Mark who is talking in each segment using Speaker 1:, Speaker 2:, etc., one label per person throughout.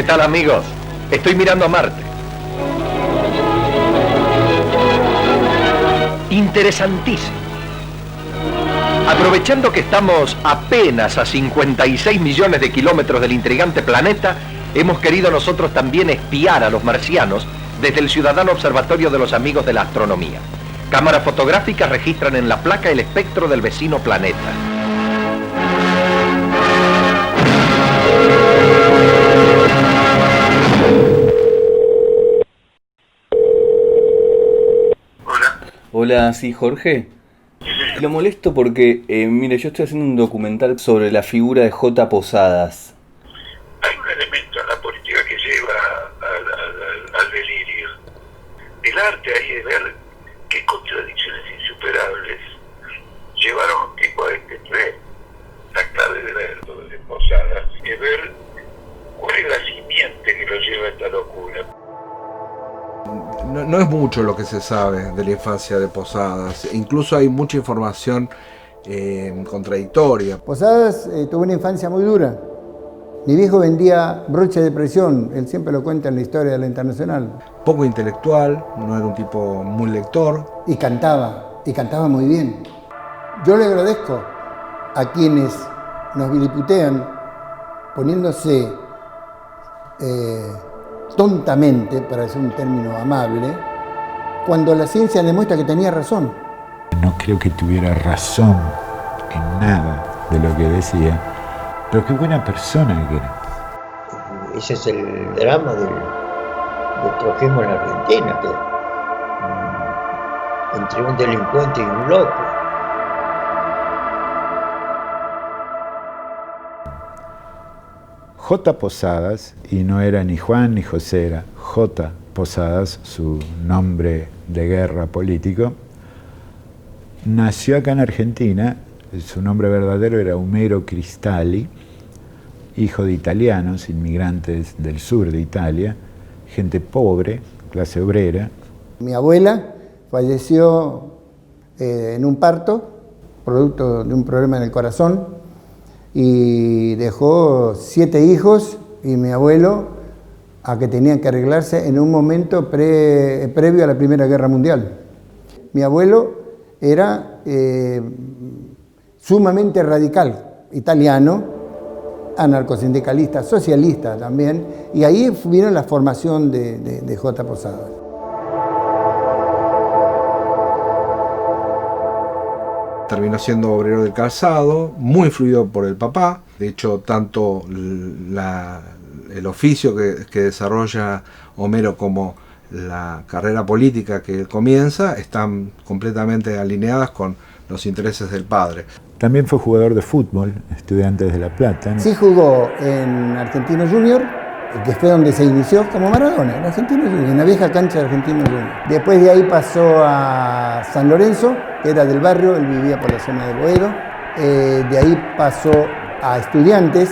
Speaker 1: ¿Qué tal, amigos? Estoy mirando a Marte. Interesantísimo. Aprovechando que estamos apenas a 56 millones de kilómetros del intrigante planeta, hemos querido nosotros también espiar a los marcianos desde el ciudadano observatorio de los amigos de la astronomía. Cámaras fotográficas registran en la placa el espectro del vecino planeta.
Speaker 2: Hola, sí, Jorge. Lo molesto porque, mire, yo estoy haciendo un documental sobre la figura de J. Posadas.
Speaker 3: Hay un elemento en la política que lleva al delirio. El arte ahí de ver qué contradicciones insuperables llevaron a un tipo a este tren. La clave de verlo de Posadas es ver cuál es la simiente que lo lleva a esta locura.
Speaker 4: No es mucho lo que se sabe de la infancia de Posadas, incluso hay mucha información contradictoria.
Speaker 5: Posadas tuvo una infancia muy dura. Mi viejo vendía broches de presión, él siempre lo cuenta en la historia de la Internacional.
Speaker 4: Poco intelectual, no era un tipo muy lector.
Speaker 5: Y cantaba muy bien. Yo le agradezco a quienes nos viliputean poniéndose tontamente, para decir un término amable, cuando la ciencia demuestra que tenía razón.
Speaker 6: No creo que tuviera razón en nada de lo que decía, pero qué buena persona que era.
Speaker 7: Ese es el drama del trofismo en la Argentina, que entre un delincuente y un loco.
Speaker 6: J. Posadas, y no era ni Juan ni José, era J. Posadas, su nombre de guerra político, nació acá en Argentina. Su nombre verdadero era Homero Cristalli, hijo de italianos, inmigrantes del sur de Italia, gente pobre, clase obrera.
Speaker 5: Mi abuela falleció en un parto, producto de un problema en el corazón, y dejó 7 hijos y mi abuelo a que tenían que arreglarse en un momento previo a la Primera Guerra Mundial. Mi abuelo era sumamente radical, italiano, anarcosindicalista, socialista también, y ahí vino la formación de J. Posadas.
Speaker 4: Terminó siendo obrero del calzado, muy influido por el papá. De hecho, tanto el oficio que desarrolla Homero como la carrera política que él comienza están completamente alineadas con los intereses del padre.
Speaker 6: También fue jugador de fútbol, Estudiantes de La Plata, ¿no?
Speaker 5: Sí jugó en Argentino Junior, que fue donde se inició como Maradona, en Argentino Junior, en la vieja cancha de Argentino Junior. Después de ahí pasó a San Lorenzo, que era del barrio, él vivía por la zona de Boedo. De ahí pasó a Estudiantes,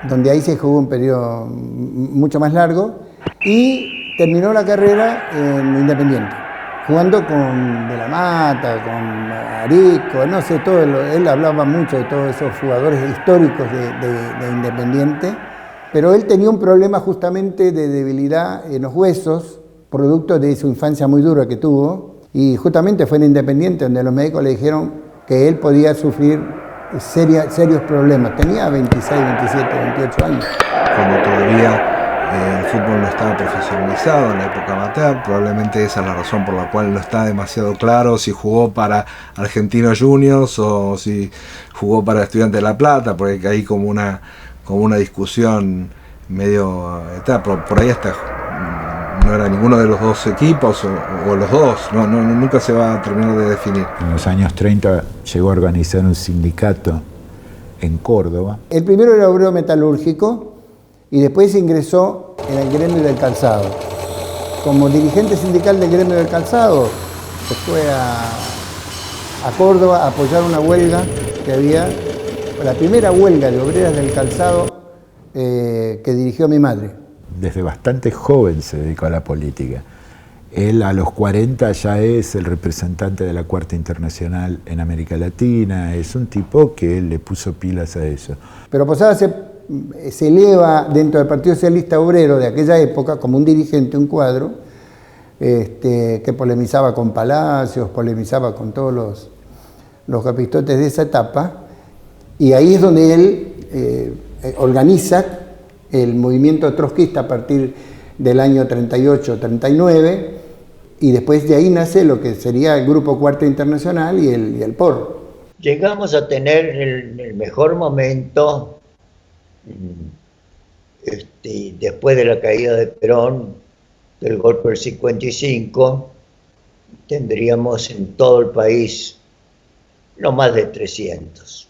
Speaker 5: donde ahí se jugó un periodo mucho más largo, y terminó la carrera en Independiente, jugando con De la Mata, con Arico, no sé, él hablaba mucho de todos esos jugadores históricos de Independiente, pero él tenía un problema justamente de debilidad en los huesos, producto de su infancia muy dura que tuvo, y justamente fue en Independiente donde los médicos le dijeron que él podía sufrir serios problemas. Tenía 26, 27, 28 años.
Speaker 4: Cuando todavía el fútbol no estaba profesionalizado en la época amateur, probablemente esa es la razón por la cual no está demasiado claro si jugó para Argentinos Juniors o si jugó para Estudiantes de La Plata, porque hay como una discusión medio... por ahí hasta no era ninguno de los dos equipos o los dos, nunca se va a terminar de definir.
Speaker 6: En los años 30 llegó a organizar un sindicato en Córdoba.
Speaker 5: El primero era obrero metalúrgico y después ingresó en el gremio del calzado. Como dirigente sindical del gremio del calzado, se fue a Córdoba a apoyar una huelga que había, la primera huelga de obreras del calzado que dirigió mi madre.
Speaker 6: Desde bastante joven se dedicó a la política. Él a los 40 ya es el representante de la Cuarta Internacional en América Latina, es un tipo que le puso pilas a eso.
Speaker 5: Pero Posadas se eleva dentro del Partido Socialista Obrero de aquella época como un dirigente, un cuadro, que polemizaba con Palacios, polemizaba con todos los capistotes de esa etapa, y ahí es donde él organiza el movimiento trotskista a partir del año 38-39, y después de ahí nace lo que sería el Grupo Cuarta Internacional y el POR.
Speaker 7: Llegamos a tener el mejor momento, después de la caída de Perón, del golpe del 55, tendríamos en todo el país no más de 300.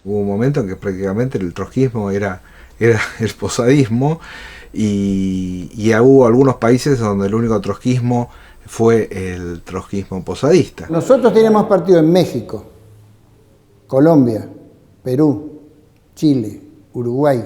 Speaker 4: Hubo un momento en que prácticamente el trotskismo era el posadismo, y hubo algunos países donde el único trotskismo fue el trotskismo posadista.
Speaker 5: Nosotros teníamos partido en México, Colombia, Perú, Chile, Uruguay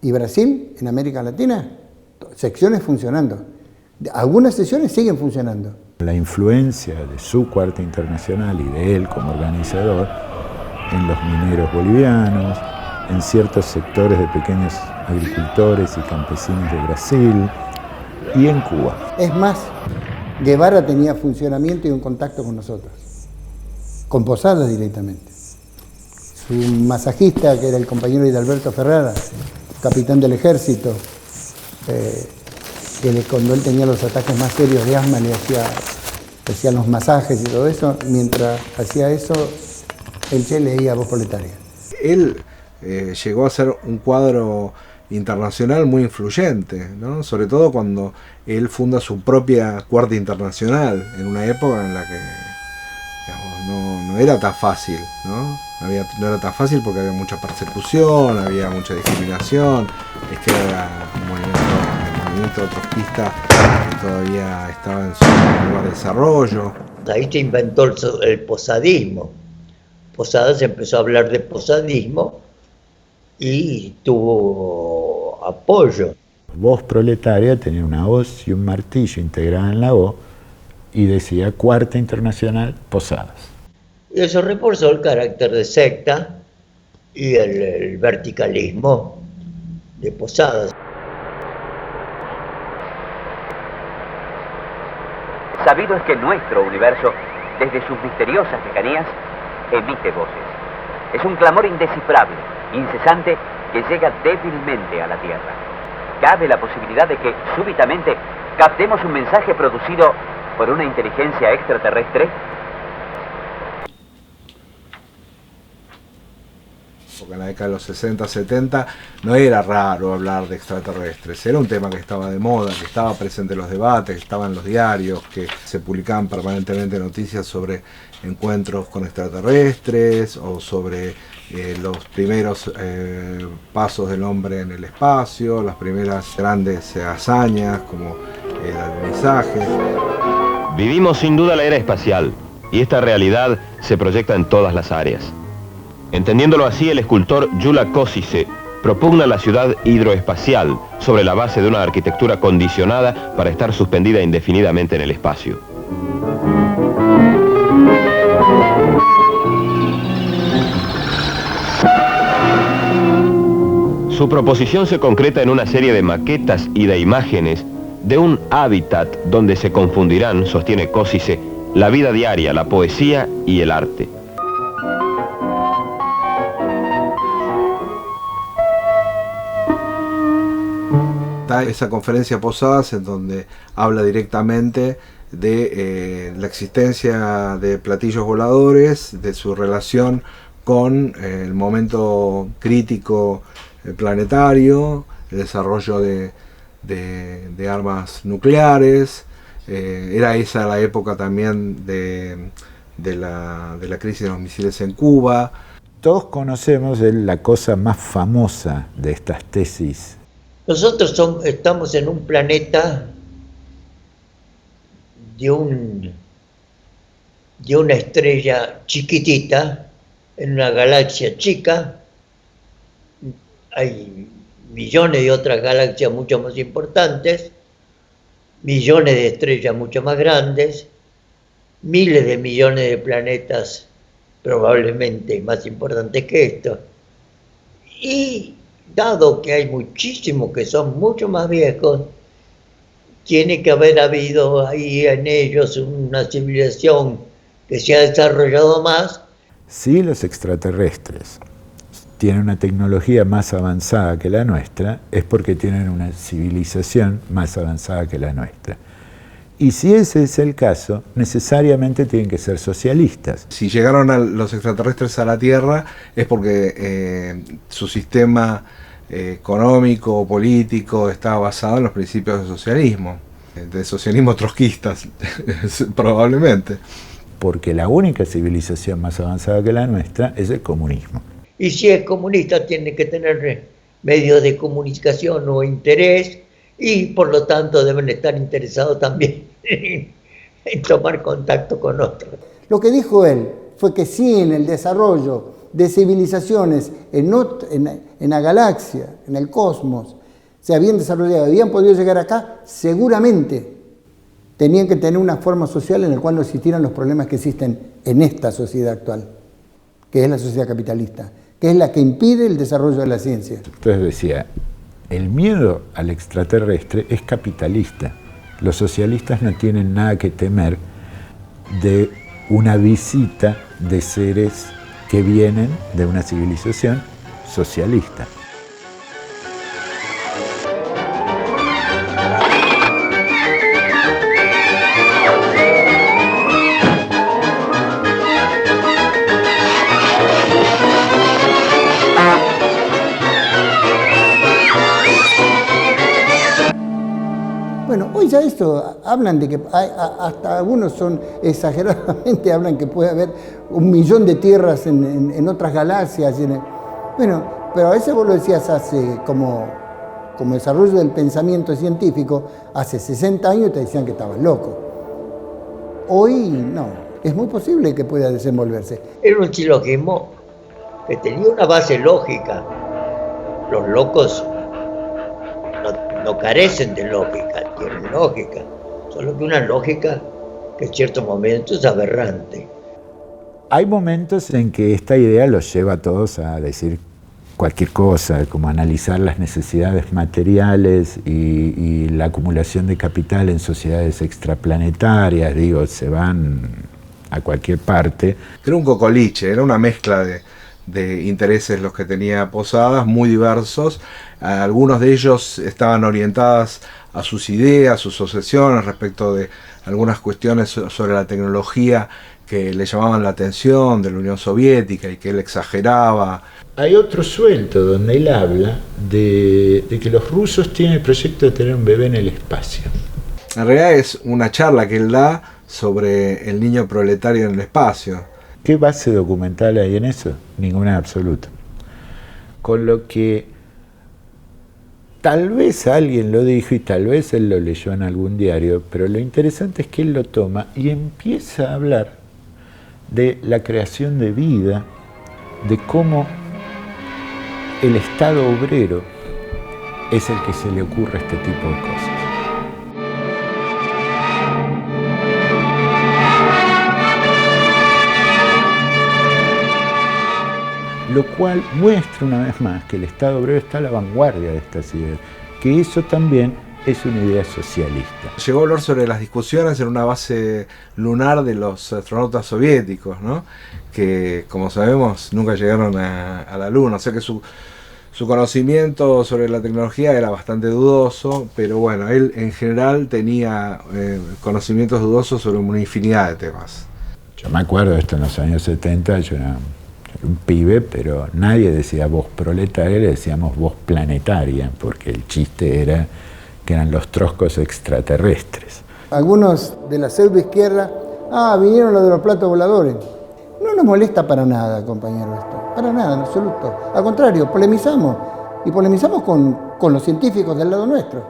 Speaker 5: y Brasil, en América Latina, secciones funcionando. Algunas secciones siguen funcionando.
Speaker 6: La influencia de su Cuarta Internacional y de él como organizador en los mineros bolivianos, en ciertos sectores de pequeños agricultores y campesinos de Brasil y en Cuba.
Speaker 5: Es más, Guevara tenía funcionamiento y un contacto con nosotros, con Posadas directamente. Su masajista, que era el compañero de Alberto Ferrara, capitán del ejército, cuando él tenía los ataques más serios de asma, le hacía los masajes y todo eso. Mientras hacía eso, el Che leía Voz Proletaria.
Speaker 4: Él llegó a ser un cuadro internacional muy influyente, ¿no? Sobre todo cuando él funda su propia Cuarta Internacional, en una época en la que, digamos, no era tan fácil, ¿no? No era tan fácil porque había mucha persecución, había mucha discriminación, era un movimiento trotskista que todavía estaba en su lugar de desarrollo.
Speaker 7: Ahí se inventó el posadismo. Posadas empezó a hablar de posadismo y tuvo apoyo.
Speaker 6: Voz Proletaria tenía una hoz y un martillo integrada en la O y decía Cuarta Internacional Posadas.
Speaker 7: Y eso reforzó el carácter de secta y el verticalismo de Posadas.
Speaker 8: Sabido es que nuestro universo, desde sus misteriosas lejanías, emite voces. Es un clamor indescifrable, incesante, que llega débilmente a la Tierra. ¿Cabe la posibilidad de que, súbitamente, captemos un mensaje producido por una inteligencia extraterrestre?
Speaker 4: Porque en la década de los 60, 70 no era raro hablar de extraterrestres, era un tema que estaba de moda, que estaba presente en los debates, que estaba en los diarios, que se publicaban permanentemente noticias sobre encuentros con extraterrestres o sobre los primeros pasos del hombre en el espacio, las primeras grandes hazañas como el alunizaje.
Speaker 9: Vivimos sin duda la era espacial y esta realidad se proyecta en todas las áreas. Entendiéndolo así, el escultor Gyula Kosice propugna la ciudad hidroespacial sobre la base de una arquitectura condicionada para estar suspendida indefinidamente en el espacio. Su proposición se concreta en una serie de maquetas y de imágenes de un hábitat donde se confundirán, sostiene Kosice, la vida diaria, la poesía y el arte.
Speaker 4: Está esa conferencia Posadas en donde habla directamente de la existencia de platillos voladores, de su relación con el momento crítico planetario, el desarrollo de armas nucleares. Era esa la época también de la crisis de los misiles en Cuba.
Speaker 6: Todos conocemos la cosa más famosa de estas tesis.
Speaker 7: Nosotros estamos en un planeta de una estrella chiquitita, en una galaxia chica. Hay millones de otras galaxias mucho más importantes, millones de estrellas mucho más grandes, miles de millones de planetas probablemente más importantes que esto. Y dado que hay muchísimos que son mucho más viejos, tiene que haber habido ahí en ellos una civilización que se ha desarrollado más.
Speaker 6: Si los extraterrestres tienen una tecnología más avanzada que la nuestra, es porque tienen una civilización más avanzada que la nuestra. Y si ese es el caso, necesariamente tienen que ser socialistas.
Speaker 4: Si llegaron los extraterrestres a la Tierra es porque su sistema económico o político estaba basado en los principios del socialismo trotskista, probablemente.
Speaker 6: Porque la única civilización más avanzada que la nuestra es el comunismo.
Speaker 7: Y si es comunista tiene que tener medios de comunicación o interés, y por lo tanto deben estar interesados también en tomar contacto con otros.
Speaker 5: Lo que dijo él fue que sí, en el desarrollo de civilizaciones en la galaxia, en el cosmos, se habían desarrollado, habían podido llegar acá, seguramente tenían que tener una forma social en la cual no existieran los problemas que existen en esta sociedad actual, que es la sociedad capitalista, que es la que impide el desarrollo de la ciencia.
Speaker 6: Entonces decía, el miedo al extraterrestre es capitalista. Los socialistas no tienen nada que temer de una visita de seres que vienen de una civilización socialista.
Speaker 5: Bueno, hoy ya esto, hablan de que hasta algunos son exageradamente, hablan que puede haber 1 millón de tierras en otras galaxias. Bueno, pero a veces vos lo decías hace como desarrollo del pensamiento científico, hace 60 años te decían que estabas loco. Hoy no, es muy posible que pueda desenvolverse.
Speaker 7: Era un silogismo que tenía una base lógica. Los locos no carecen de lógica, tienen lógica, solo que una lógica que en ciertos momentos es aberrante.
Speaker 6: Hay momentos en que esta idea los lleva a todos a decir cualquier cosa, como analizar las necesidades materiales y la acumulación de capital en sociedades extraplanetarias, se van a cualquier parte.
Speaker 4: Era un cocoliche, era una mezcla de intereses los que tenía Posadas, muy diversos. Algunos de ellos estaban orientadas a sus ideas, sus obsesiones respecto de algunas cuestiones sobre la tecnología que le llamaban la atención de la Unión Soviética y que él exageraba.
Speaker 6: Hay otro suelto donde él habla de que los rusos tienen el proyecto de tener un bebé en el espacio.
Speaker 4: En realidad es una charla que él da sobre el niño proletario en el espacio.
Speaker 6: ¿Qué base documental hay en eso? Ninguna absoluta. Con lo que tal vez alguien lo dijo y tal vez él lo leyó en algún diario, pero lo interesante es que él lo toma y empieza a hablar de la creación de vida, de cómo el Estado obrero es el que se le ocurre este tipo de cosas. Lo cual muestra una vez más que el Estado obrero está a la vanguardia de estas ideas, que eso también es una idea socialista.
Speaker 4: Llegó a hablar sobre las discusiones en una base lunar de los astronautas soviéticos, ¿no? Que, como sabemos, nunca llegaron a la Luna, o sea que su conocimiento sobre la tecnología era bastante dudoso, pero bueno, él en general tenía conocimientos dudosos sobre una infinidad de temas.
Speaker 6: Yo me acuerdo de esto en los años 70, yo era un pibe, pero nadie decía voz proletaria, le decíamos voz planetaria, porque el chiste era que eran los troscos extraterrestres.
Speaker 5: Algunos de la pseudoizquierda, vinieron los de los platos voladores. No nos molesta para nada, compañero, esto, para nada, en absoluto. Al contrario, polemizamos, y polemizamos con los científicos del lado nuestro,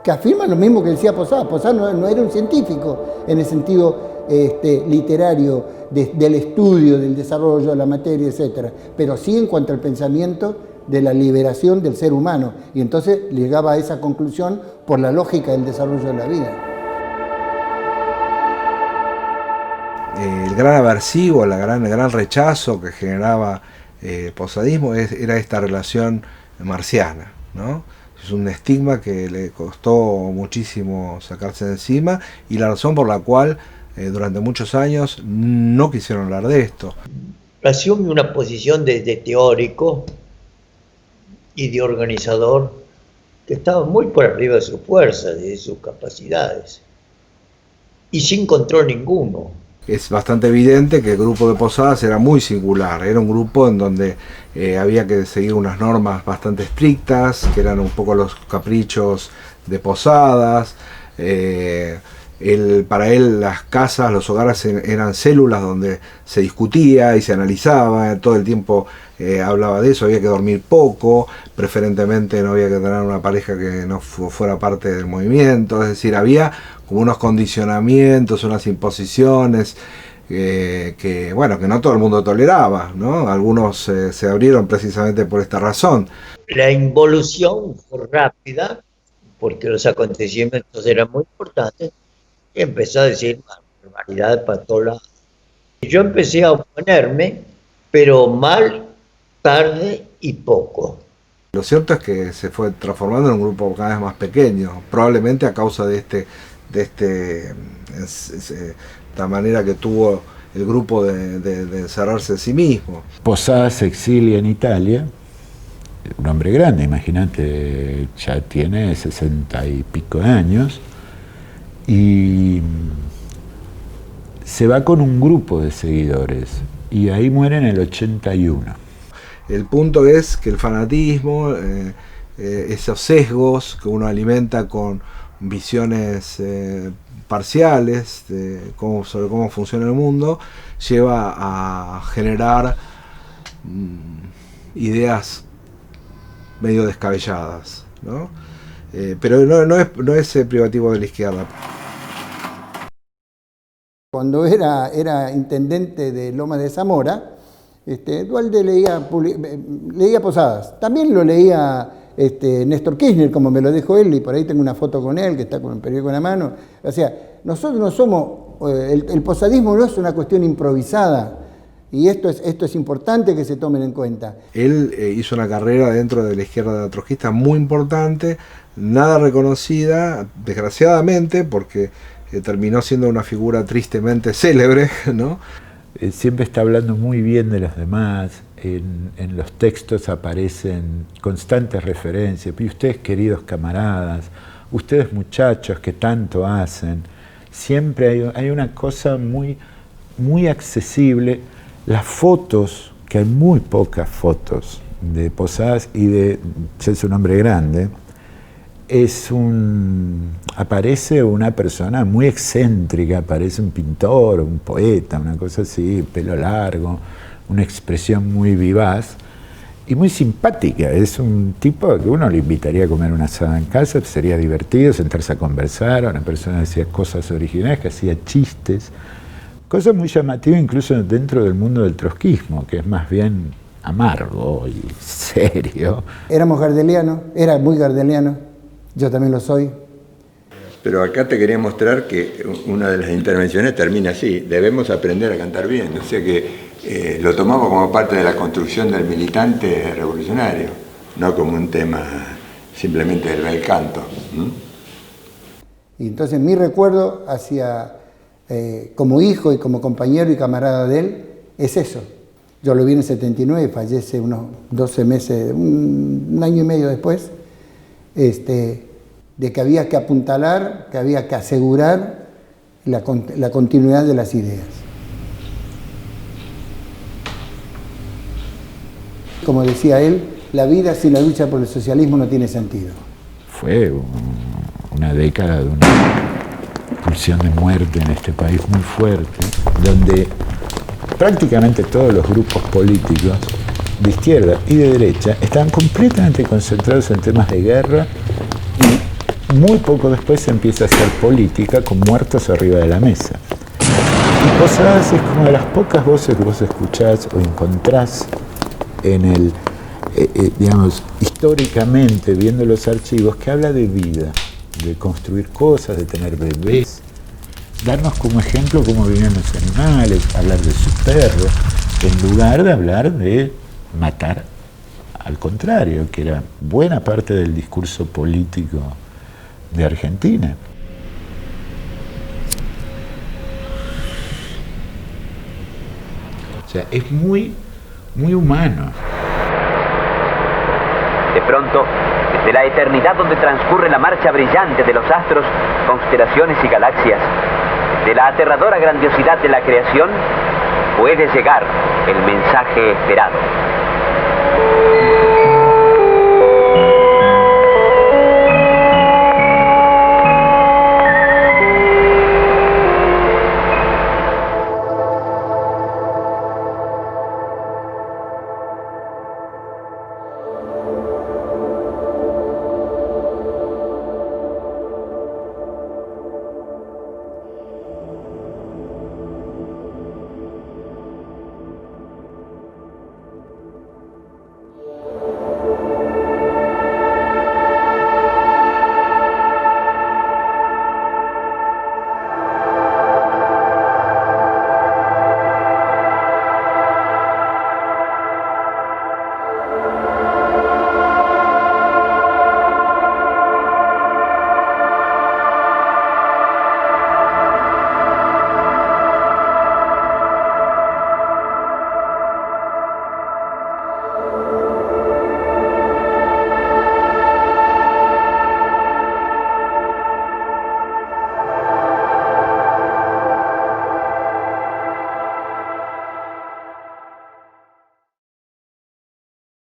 Speaker 5: que afirman lo mismo que decía Posadas. Posadas no era un científico en el sentido literario del estudio, del desarrollo de la materia, etc. Pero sí en cuanto al pensamiento de la liberación del ser humano. Y entonces llegaba a esa conclusión por la lógica del desarrollo de la vida.
Speaker 4: El gran aversivo, el gran rechazo que generaba posadismo era esta relación marciana, ¿no? Es un estigma que le costó muchísimo sacarse de encima y la razón por la cual durante muchos años no quisieron hablar de esto.
Speaker 7: Asume una posición de teórico y de organizador que estaba muy por arriba de sus fuerzas, de sus capacidades, y sin control ninguno.
Speaker 4: Es bastante evidente que el grupo de Posadas era muy singular, era un grupo en donde había que seguir unas normas bastante estrictas, que eran un poco los caprichos de Posadas. Para él las casas, los hogares eran células donde se discutía y se analizaba, todo el tiempo hablaba de eso, había que dormir poco, preferentemente no había que tener una pareja que no fuera parte del movimiento, es decir, había como unos condicionamientos, unas imposiciones que no todo el mundo toleraba, ¿no? Algunos se abrieron precisamente por esta razón.
Speaker 7: La involución fue rápida, porque los acontecimientos eran muy importantes, y empezó a decir barbaridades para todos lados. Yo empecé a oponerme, pero mal, tarde y poco.
Speaker 4: Lo cierto es que se fue transformando en un grupo cada vez más pequeño, probablemente a causa de esta manera que tuvo el grupo de encerrarse en sí mismo.
Speaker 6: Posadas se exilia en Italia, un hombre grande, imagínate, ya tiene 60 y pico de años, y se va con un grupo de seguidores, y ahí muere en el 81.
Speaker 4: El punto es que el fanatismo, esos sesgos que uno alimenta con visiones parciales sobre cómo funciona el mundo, lleva a generar ideas medio descabelladas, ¿no? Pero no es privativo de la izquierda.
Speaker 5: Cuando era intendente de Loma de Zamora, Duhalde leía Posadas. También lo leía Néstor Kirchner, como me lo dijo él, y por ahí tengo una foto con él, que está con el periódico en la mano. O sea, nosotros no somos, el posadismo no es una cuestión improvisada, y esto es importante que se tomen en cuenta.
Speaker 4: Él hizo una carrera dentro de la izquierda trotskista muy importante, nada reconocida, desgraciadamente, porque terminó siendo una figura tristemente célebre, ¿no?
Speaker 6: Siempre está hablando muy bien de los demás, en los textos aparecen constantes referencias, y ustedes queridos camaradas, ustedes muchachos que tanto hacen, siempre hay una cosa muy, muy accesible. Las fotos, que hay muy pocas fotos de Posadas y de, ya es un hombre grande, aparece una persona muy excéntrica, aparece un pintor, un poeta, una cosa así, pelo largo, una expresión muy vivaz y muy simpática. Es un tipo que uno le invitaría a comer una asada en casa, sería divertido sentarse a conversar, una persona que hacía cosas originales, que hacía chistes, cosa muy llamativa incluso dentro del mundo del trotskismo, que es más bien amargo y serio.
Speaker 5: Éramos gardelianos, era muy gardeliano. Yo también lo soy.
Speaker 10: Pero acá te quería mostrar que una de las intervenciones termina así: debemos aprender a cantar bien. O sea que lo tomamos como parte de la construcción del militante revolucionario, no como un tema simplemente del bel canto.
Speaker 5: Y entonces mi recuerdo como hijo y como compañero y camarada de él es eso. Yo lo vi en el 79 y fallece unos 12 meses, un año y medio después. De que había que apuntalar, que había que asegurar la continuidad de las ideas. Como decía él, la vida sin la lucha por el socialismo no tiene sentido.
Speaker 6: Fue una década de una pulsión de muerte en este país muy fuerte, donde prácticamente todos los grupos políticos de izquierda y de derecha estaban completamente concentrados en temas de guerra, y muy poco después se empieza a hacer política con muertos arriba de la mesa. Y Posadas es como de las pocas voces que vos escuchás o encontrás en digamos, históricamente, viendo los archivos, que habla de vida, de construir cosas, de tener bebés, darnos como ejemplo cómo vivían los animales, hablar de sus perros, en lugar de hablar de matar al contrario, que era buena parte del discurso político de Argentina. O sea, es muy humano.
Speaker 8: De pronto, desde la eternidad donde transcurre la marcha brillante de los astros, constelaciones y galaxias, de la aterradora grandiosidad de la creación, puede llegar el mensaje esperado.